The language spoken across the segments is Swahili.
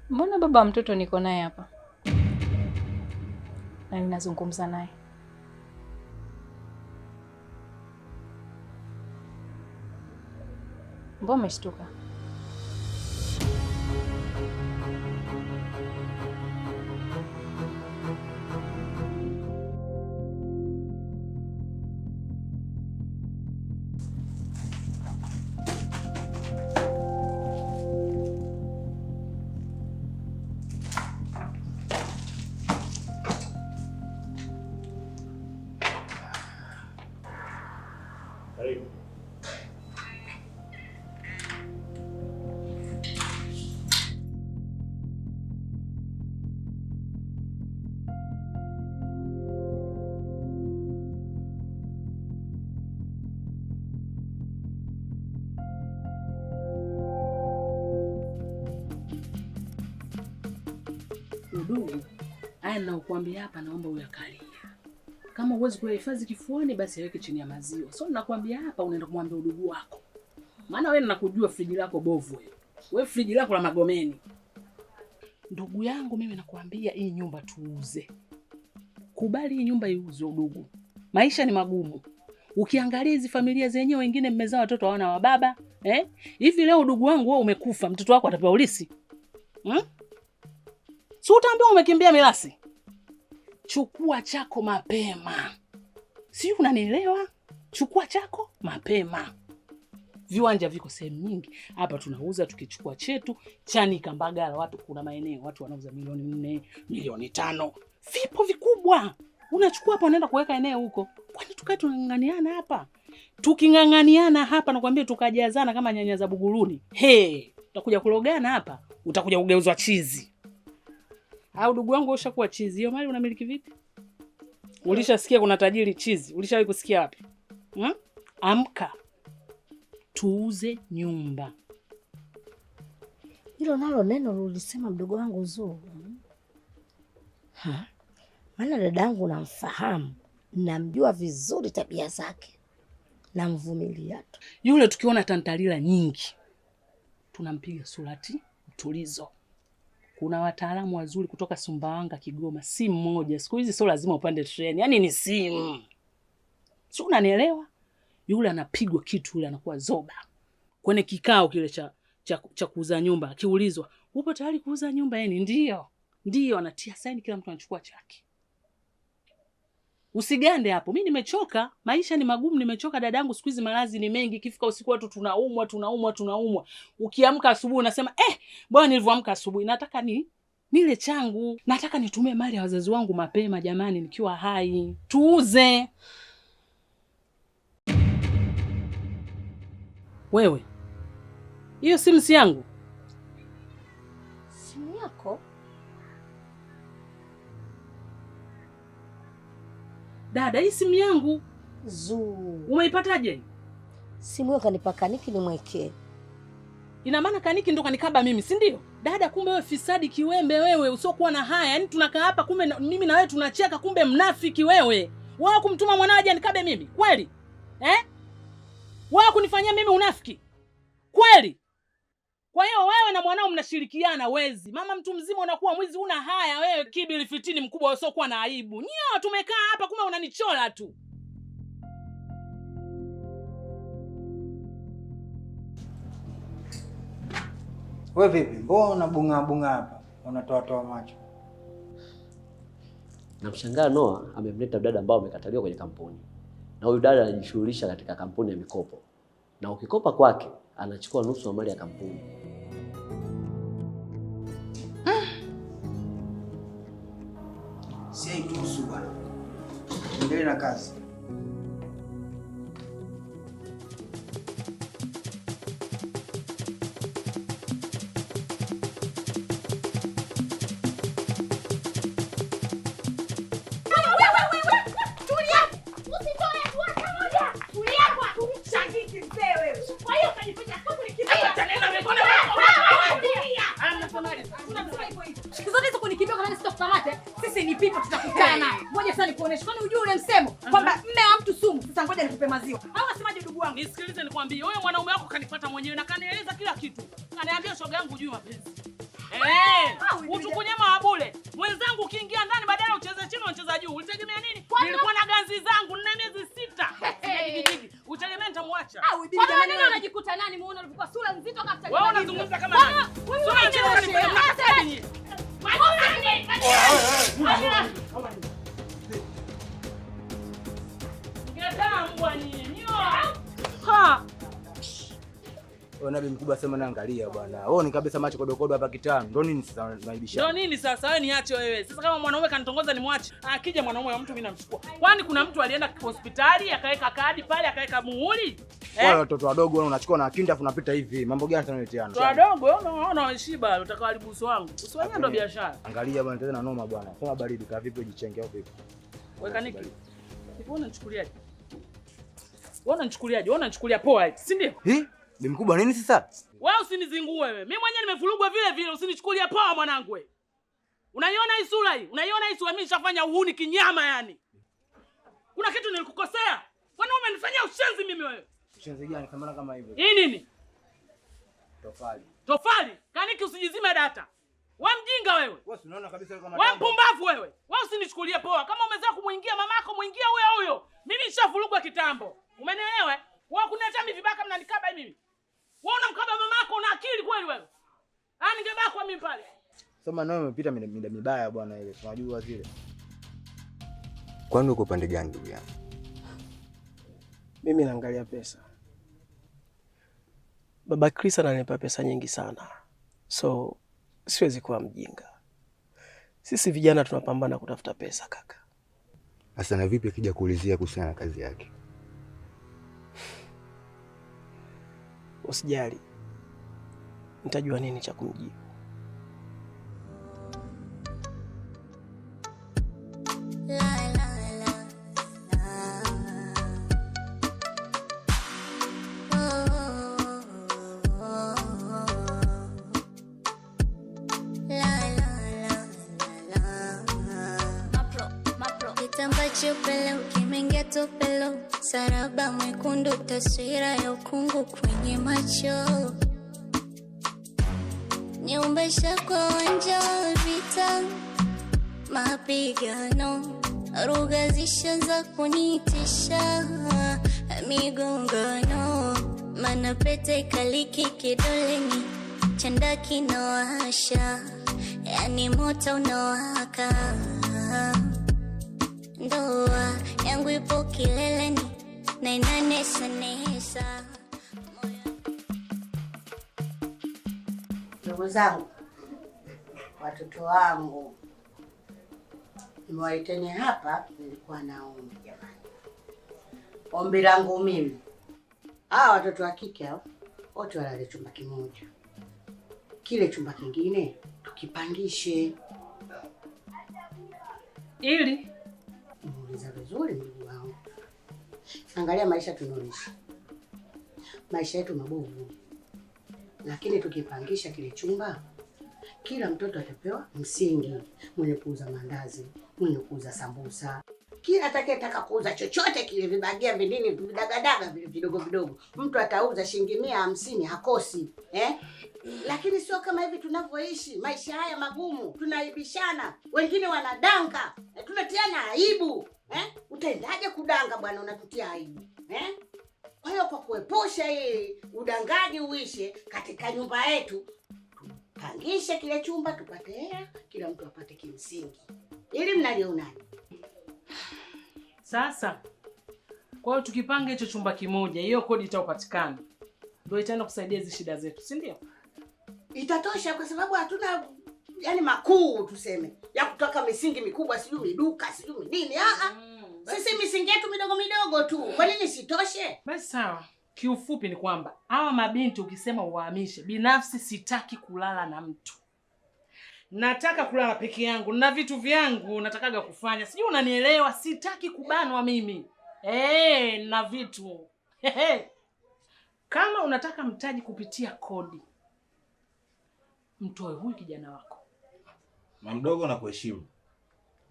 Mbona baba mtoto niko naye hapa na ninazungumza naye? Mbona umeshtuka? Udugu haya nakuambia hapa, naomba uyakalia. Kama uwezi kuyahifadhi kifuani, basi yaweke chini ya maziwa. So nakwambia hapa, unaenda kumwambia udugu wako, maana wewe nakujua friji lako bovu. Wewe friji lako la Magomeni. Ndugu yangu, mimi nakwambia hii nyumba tuuze. Kubali hii nyumba iuze udugu. Maisha ni magumu. Ukiangalia hizi familia zenyewe, wengine mmezaa watoto hawana wa baba. Hivi leo udugu wangu wewe umekufa, mtoto wako atapewa ulisi? Si utaambia umekimbia mirasi? Chukua chako mapema. Si unanielewa? Chukua chako mapema. Viwanja viko sehemu nyingi. Hapa tunauza, tukichukua chetu Chanika Mbagala, watu kuna maeneo watu wanauza milioni 4, milioni 5. Vipo vikubwa. Unachukua hapa unaenda kuweka eneo huko. Kwani tukae tunang'ang'aniana hapa? Tuking'ang'aniana hapa nakwambia tukajazana kama nyanya za Buguruni. Utakuja kulogana hapa, utakuja kugeuzwa chizi. Au ndugu wangu ushakuwa chizi. Hiyo mali unamiliki vipi? Ulishasikia kuna tajiri chizi? Ulishawahi kusikia wapi? Amka. Tuuze nyumba. Hilo nalo neno ulisema mdogo wangu Zuu. Maana dadangu namfahamu, namjua vizuri tabia zake. Namvumilia tu. Yule tukiona tantalila nyingi tunampiga surati mtulizo. Kuna wataalamu wazuri kutoka Sumbawanga, Kigoma, si mmoja. Siku hizi sio lazima upande treni. Yaani ni simu. Si unanielewa? Yule anapigwa kitu, yule anakuwa zoba. Kwenye kikao kile cha kuuza nyumba, akiulizwa, "Upo tayari kuuza nyumba?" Yaani ndio anatia saini, kila mtu anachukua chake. Usigande hapo. Mimi nimechoka, maisha ni magumu, nimechoka dadangu, siku hizi malazi ni mengi, kifika usiku watu tunaumwa. Ukiamka asubuhi unasema, bwana nilivyoamka asubuhi nataka nile changu, nataka nitumie mali ya wazazi wangu mapema jamani nikiwa hai. Tuuze. Wewe. Hiyo simu si yangu. Simu yako? Dada, hii simu yangu. Zuu. Umeipataje? Simu yako kanipa Kaniki nimwekee. Ina maana Kaniki ndo kanikaba mimi, si ndio? Dada, kumbe wewe fisadi kiwembe wewe, usiokuwa na haya. Yaani tunakaa hapa kumbe mimi na wewe tunacheka, kumbe mnafiki wewe. Wao kumtuma mwanao aje nikabe mimi? Kweli? Wao kunifanyia mimi unafiki? Kweli? Kwa hiyo wewe na mwanao mnashirikiana wezi. Mama mtu mzima unakuwa mwizi, una haya wewe, kibili fitini mkubwa usiokuwa na aibu. Nyao tumekaa hapa kumbe unanichola tu. Wewe vipi? Mbona bunga hapa? Unatoa macho. Namshangaa Noah amemleta dada ambao amekataliwa kwenye kampuni. Na huyu dada anajishughulisha katika kampuni ya mikopo. Na ukikopa kwake anachukua nusu ya mali ya kampuni. Si tuhusu bwana. Endelea na kazi. Sisi ni pipo tutakutana. Ngoja sasa nikuoneshe. Kwani unajua ule msemo kwamba mme wa mtu sumu? Sasa ngoja nikupe maziwa. Au unasemaje ndugu wangu? Nisikilize nikwambie, wewe mwanaume wako kanifuata mwenyewe na kanieleza kila kitu. Kaniambia shoga yangu hujui mapenzi. siri zangu, nina miezi 6. Sijijiji. Utegemea nitamwacha. Kwa nini unajikuta nani muone ulikuwa sura nzito kama wewe unazungumza kama nani? Sura nzito kama nani? Wewe nabii mkubwa sema naangalia bwana. Wewe ni kabisa macho kodokodo hapa kitano. Ndio nini sasa unaibisha? Ndio nini sasa wewe niache wewe. Sasa kama mwanaume kanitongoza nimwache. Akija mwanaume wa mtu mimi namchukua. Kwani kuna mtu alienda hospitali akaweka kadi pale akaweka muhuri? Wale watoto wadogo unachukua na kinda afu unapita hivi. Mambo gani tunaleteana? Watoto wadogo unaona shiba utakaharibu uso wangu. Uso wenyewe ndio biashara. Angalia bwana tena noma bwana. Sema baridi ka vipi ujichenge au vipi? Weka niki. Hivi unanichukuliaje? Unanichukuliaje? Unanichukulia poa eti, si ndio? Bi mkubwa nini sasa? Wewe usinizingue wewe. Mimi mwenyewe nimevurugwa vile vile, usinichukulia poa mwanangu wewe. Unaiona hii sura hii? Unaiona hii sura mimi nishafanya uhuni kinyama yani. Kuna kitu nilikukosea? Kwani umenifanyia ushenzi mimi wewe? Ushenzi gani kama hivyo? Hii nini? Tofali. Tofali? Kaniki usijizime data. Wewe mjinga wewe. Wewe unaona kabisa kama wewe mpumbavu wewe. Wewe usinichukulie poa. Kama umezaa kumuingia mamako, muingia huyo. Mimi nishafurugwa kitambo. Umenielewa? Wewe kuniacha mimi vibaka mnanikaba mimi. Wewe unamkaba mamako, una akili kweli wewe? Ningebakwa mimi pale. Sema nawe umepita mida mibaya bwana ile. Tunajua zile. Kwani uko pande gani ndugu yangu? Mimi naangalia pesa. Baba Chris ananipa pesa nyingi sana. So siwezi kuwa mjinga. Sisi vijana tunapambana kutafuta pesa kaka. Sasa na vipi akija kuulizia kuhusiana na kazi yake? Usijali. Nitajua nini cha kumjibu. Chupelo kimeingia tupelo, saraba mwekundu, taswira ya ukungu kwenye macho, nyumbesha kwa uwanja wa vita, mapigano, lugha zishaanza kunitisha, migongano, mana pete kaliki kidoleni, chanda kinawasha, yani moto unawaka. Ndoa yangu ipo kileleni na inanesa. Ndugu zangu, watoto wangu, nimewaiteni hapa, nilikuwa na ombi jamani. Ombi langu mimi, watoto wa kike hao wote walale chumba kimoja. Kile chumba kingine tukipangishe. Ili muuliza vizuri ndugu wangu. Angalia maisha tunaoishi. Maisha yetu mabovu. Lakini tukipangisha kile chumba, kila mtoto atapewa msingi. Mwenye kuuza mandazi, mwenye kuuza sambusa, kila atakayetaka kuuza chochote kile, vibagia vinini, vidagadaga vile vidogo vidogo, mtu atauza shilingi 150 hakosi. Lakini sio kama hivi tunavyoishi. Maisha haya magumu, tunaibishana. Wengine wanadanga, tunatiana aibu. Utaendaje kudanga bwana, unatutia aibu? Kwa hiyo kwa kuepusha hii udangaji uishe katika nyumba yetu, tupangishe kile chumba, tupate hela, kila mtu apate kimsingi. Ili mnalionaje? Sasa kwa hiyo tukipanga hicho chumba kimoja, hiyo kodi itapatikana. Ndio itaenda kusaidia hizo shida zetu, si ndio? Itatosha kwa sababu hatuna yani makuu tuseme ya kutoka misingi mikubwa, sijui miduka, sijui nini. Sisi misingi yetu midogo midogo tu. Kwa nini sitoshe? Basi sawa. Kiufupi ni kwamba hawa mabinti ukisema uhamishe, binafsi sitaki kulala na mtu. Nataka kulala peke yangu na vitu vyangu natakaga kufanya. Sijui unanielewa, sitaki kubanwa mimi. Na vitu. Kama unataka mtaji kupitia kodi, mtoe huyu kijana wako. Mamdogo na kuheshimu.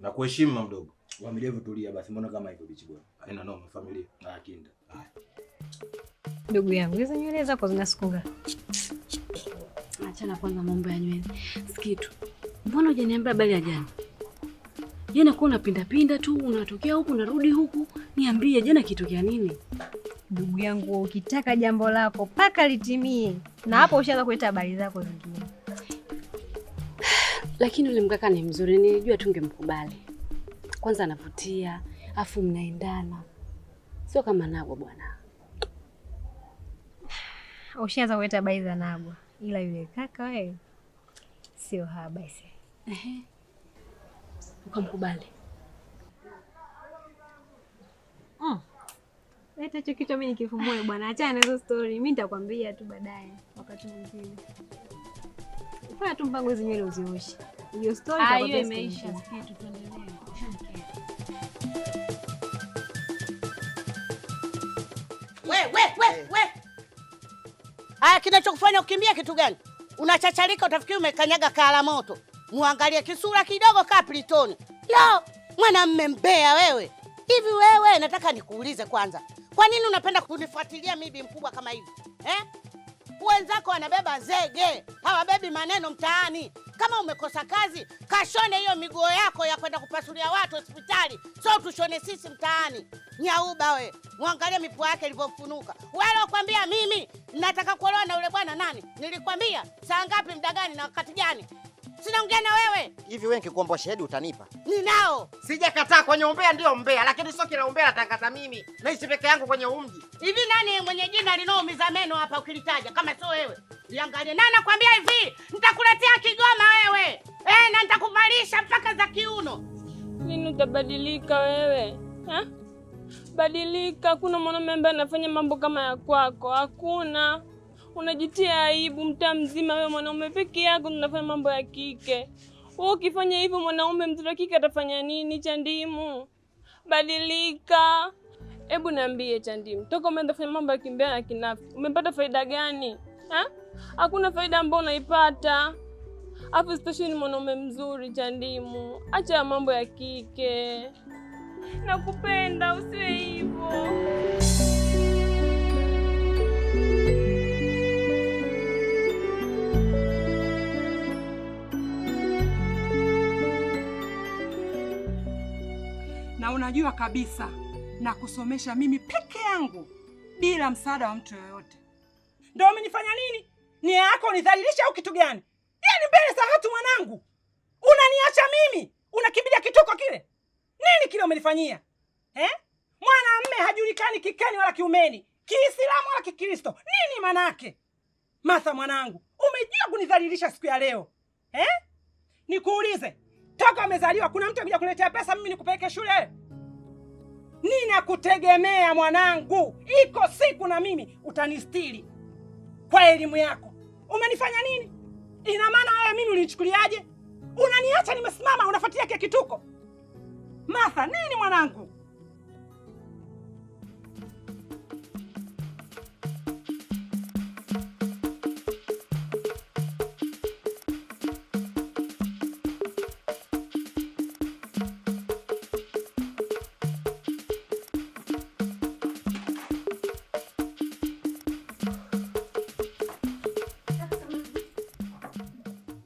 Na kuheshimu mamdogo. Wamilevu tulia basi, mbona kama hivyo bichi bwana? Haina noma familia. Kinda. Ndugu yangu, hizo nywele zako zinasunga. Achana kwanza mambo ya nywele. Sikitu. Mbona hujaniambia habari ya jana? Jana kwa unapinda tu, unatokea huku unarudi huku. Niambie jana kitokea nini? Ndugu yangu, ukitaka jambo lako paka litimie. Na hapo ushaanza kuleta habari zako zingine. Lakini yule mkaka ni mzuri, nilijua tungemkubali. Kwanza anavutia, afu mnaendana. Sio kama Nagwa bwana. Ushaanza kuleta habari za Nagwa. Ila yule kaka wewe sio haba isi. Ukamkubali. Leta hicho kitu mimi nikifumue bwana. Achana na hizo story. Mimi nitakwambia tu baadaye wakati mwingine. Fanya tu mpango hizo nywele uzioshe. Hiyo story itakuwa imeisha. Sikia tu tuendelee. We. Haya, kinachokufanya ukimbia kitu gani? Unachacharika utafikiri umekanyaga kala moto. Muangalie kisura kidogo ka Plitoni. Lo, mwanamume mbea wewe. Hivi wewe nataka nikuulize kwanza. Kwa nini unapenda kunifuatilia mimi mkubwa kama hivi? Wenzako wanabeba zege, hawabebi maneno mtaani. Kama umekosa kazi, kashone hiyo miguo yako ya kwenda kupasulia watu hospitali. So tushone sisi mtaani. Nyauba we, muangalie mipua yake ilivyofunuka. Wewe ukwambia mimi nataka kuolewa na yule bwana nani? Nilikwambia saa ngapi, muda gani na wakati gani? Sinaongea na wewe. Hivi wewe nikikuomba shahidi utanipa? Ninao. Sijakataa, kwenye umbea ndio umbea, lakini sio kila umbea natangaza mimi. Naishi peke yangu kwenye umji. Hivi nani mwenye jina linaumiza meno hapa ukilitaja kama sio wewe? Liangalie. Na nakwambia hivi, nitakuletea Kigoma wewe. Na nitakuvalisha mpaka za kiuno. Nini utabadilika wewe? Badilika, kuna mwanamume ambaye anafanya mambo kama ya kwako. Hakuna. Unajitia aibu mtaa mzima, wewe mwanaume peke yako unafanya mambo ya kike. Wewe ukifanya hivyo mwanaume mtoto kike atafanya nini Chandimu? Badilika. Hebu niambie Chandimu, toka umeanza kufanya mambo ya kimbea na kinafiki, umepata faida gani? Hakuna faida ambayo unaipata. Afu station mwanaume mzuri Chandimu. Acha mambo ya kike. Nakupenda, usiwe hivyo. Na unajua kabisa na kusomesha mimi peke yangu bila msaada wa mtu yoyote. Ndio umenifanya nini? Nia yako unidhalilisha au kitu gani? Yaani mbele za watu mwanangu. Unaniacha mimi? Unakimbilia kituko kile? Nini kile umenifanyia? Mwanamume hajulikani kikeni wala kiumeni, Kiislamu wala Kikristo. Nini manake? Martha mwanangu, umejia kunidhalilisha siku ya leo. Nikuulize, toka umezaliwa kuna mtu akija kuletea pesa mimi nikupeleke shule? Ninakutegemea mwanangu. Iko siku na mimi utanistiri kwa elimu yako. Umenifanya nini? Ina maana wewe mimi ulinichukuliaje? Unaniacha nimesimama unafuatilia kile kituko. Martha, nini mwanangu?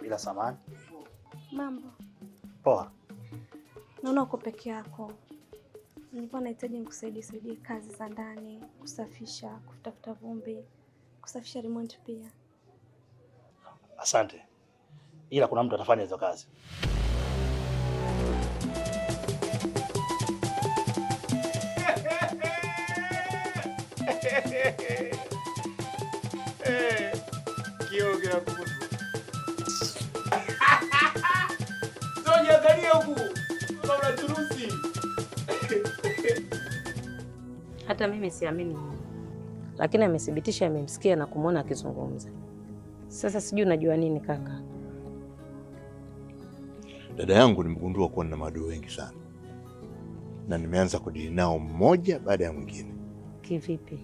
Bila samani. Mambo. Poa. Naona uko peke yako. Nilikuwa nahitaji nikusaidie kazi za ndani, kusafisha, kutafuta vumbi, kusafisha remote pia. Asante. Ila kuna mtu atafanya hizo kazi. Kio kila kutu. Sonia angalia huku. Kuna turusi. Hata mimi siamini. Lakini amethibitisha amemsikia na kumuona akizungumza. Sasa sijui unajua nini kaka. Dada yangu nimegundua kuwa nina maadui wengi sana. Na nimeanza kudili nao mmoja baada ya mwingine. Kivipi?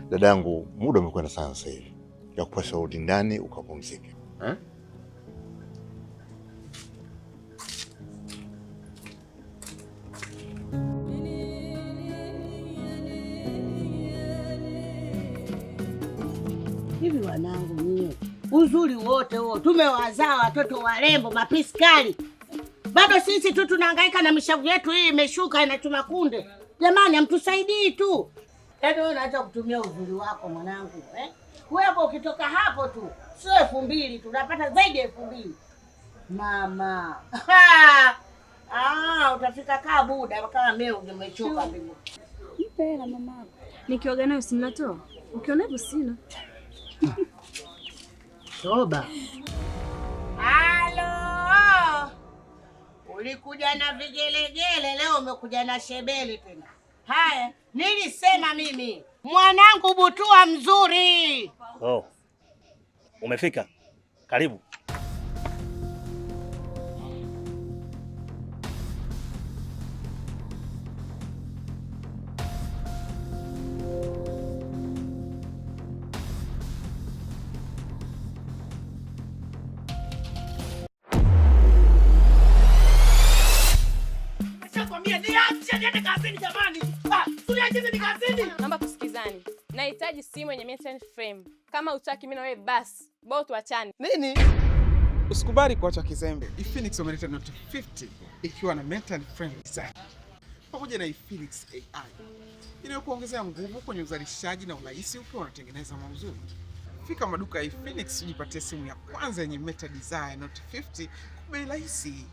Dada yangu, muda umekwenda sana sasa hivi. Ya kupasha urudi ndani ukapumzike. Hivi wanangu nyie, uzuri wote huo tumewazaa watoto warembo mapiskali. Bado sisi tu tunahangaika na mishavu yetu hii imeshuka inachuma kunde. Jamani, hamtusaidii tu. Yaani wewe unaacha kutumia uzuri wako mwanangu, eh? Wewe hapo ukitoka hapo tu, sio 2000 tu, unapata zaidi ya 2000. Mama. Utafika kaa buda kama mimi ungemechoka mbegu. Nipe hela mama. Nikioga nayo si mnatoa. Ukiona hivyo sina. Shoba. Halo. Ulikuja na vigelegele, leo umekuja na shebeli tena. Haya, nilisema mimi, mwanangu Butua mzuri. Oh. Umefika. Karibu. Naomba tusikizane. Nahitaji simu yenye metal frame. Kama utaki mimi na wewe basi, bora tuachane. Nini? Usikubali kuacha kizembe. Efinix wameleta Note 50 ikiwa na metal frame design pamoja na Efinix AI inayokuongezea nguvu kwenye uzalishaji na urahisi ukiwa unatengeneza maudhui. Fika maduka ya Efinix ujipatie simu ya kwanza yenye metal design Note 50 kwa bei rahisi.